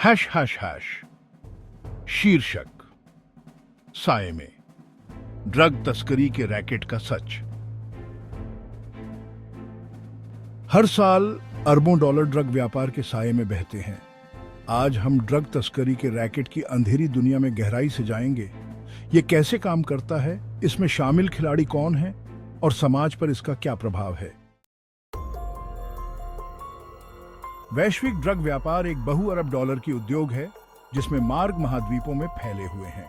Hash hash hash शीर्षक साये में ड्रग तस्करी के रैकेट का सच। हर साल अरबों डॉलर ड्रग व्यापार के साये में बहते हैं। आज हम ड्रग तस्करी के रैकेट की अंधेरी दुनिया में गहराई से जाएंगे। ये कैसे काम करता है, इसमें शामिल खिलाड़ी कौन हैं और समाज पर इसका क्या प्रभाव है। वैश्विक ड्रग व्यापार एक बहु अरब डॉलर की उद्योग है जिसमें मार्ग महाद्वीपों में फैले हुए हैं।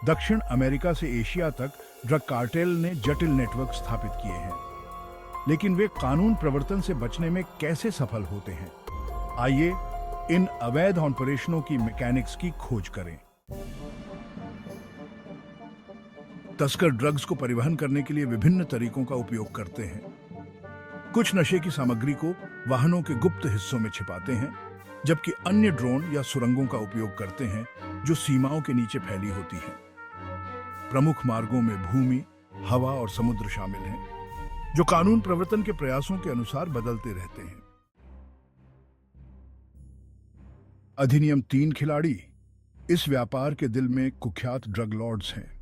दक्षिण अमेरिका से एशिया तक ड्रग कार्टेल ने जटिल नेटवर्क स्थापित किए हैं, लेकिन वे कानून प्रवर्तन से बचने में कैसे सफल होते हैं। आइए इन अवैध ऑपरेशनों की मैकेनिक्स की खोज करें। तस्कर ड्रग्स को परिवहन करने के लिए विभिन्न तरीकों का उपयोग करते हैं। कुछ नशे की सामग्री को वाहनों के गुप्त हिस्सों में छिपाते हैं, जबकि अन्य ड्रोन या सुरंगों का उपयोग करते हैं जो सीमाओं के नीचे फैली होती हैं। प्रमुख मार्गों में भूमि, हवा और समुद्र शामिल हैं, जो कानून प्रवर्तन के प्रयासों के अनुसार बदलते रहते हैं। अधिनियम 3 खिलाड़ी इस व्यापार के दिल में कुख्यात ड्रग लॉर्ड्स हैं।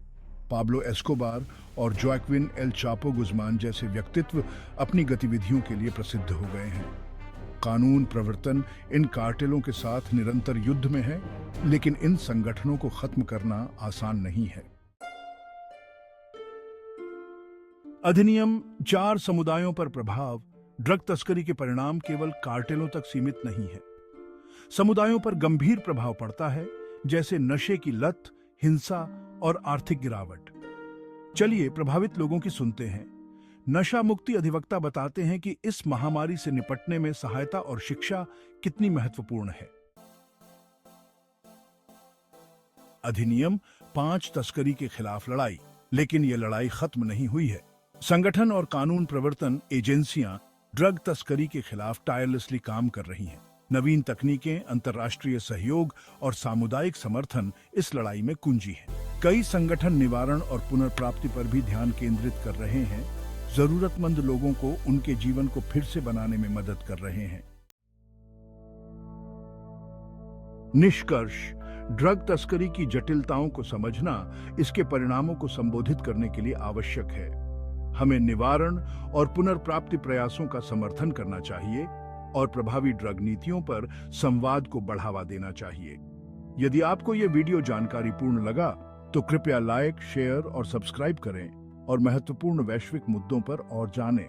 पाब्लो एस्कोबार और जोआक्विन एल चापो गुज़मान जैसे व्यक्तित्व अपनी गतिविधियों के लिए प्रसिद्ध हो गए हैं। कानून प्रवर्तन इन कार्टेलों के साथ निरंतर युद्ध में है, लेकिन इन संगठनों को खत्म करना आसान नहीं है। अधिनियम 4 समुदायों पर प्रभाव। ड्रग तस्करी के परिणाम केवल कार्टेलों तक सीमित नहीं है। समुदायों पर गंभीर प्रभाव पड़ता है, जैसे नशे की लत, हिंसा और आर्थिक गिरावट। चलिए प्रभावित लोगों की सुनते हैं। नशा मुक्ति अधिवक्ता बताते हैं कि इस महामारी से निपटने में सहायता और शिक्षा कितनी महत्वपूर्ण है। अधिनियम 5 तस्करी के खिलाफ लड़ाई। लेकिन यह लड़ाई खत्म नहीं हुई है। संगठन और कानून प्रवर्तन एजेंसियां ड्रग तस्करी के खिलाफ टायरलेसली काम कर रही हैं। नवीन तकनीकें, अंतर्राष्ट्रीय सहयोग और सामुदायिक समर्थन इस लड़ाई में कुंजी है। कई संगठन निवारण और पुनर्प्राप्ति पर भी ध्यान केंद्रित कर रहे हैं, जरूरतमंद लोगों को उनके जीवन को फिर से बनाने में मदद कर रहे हैं। निष्कर्ष, ड्रग तस्करी की जटिलताओं को समझना इसके परिणामों को संबोधित करने के लिए आवश्यक है। हमें निवारण और पुनर्प्राप्ति प्रयासों का समर्थन करना चाहिए और प्रभावी ड्रग नीतियों पर संवाद को बढ़ावा देना चाहिए। यदि आपको यह वीडियो जानकारीपूर्ण लगा तो कृपया लाइक, शेयर और सब्सक्राइब करें और महत्वपूर्ण वैश्विक मुद्दों पर और जानें।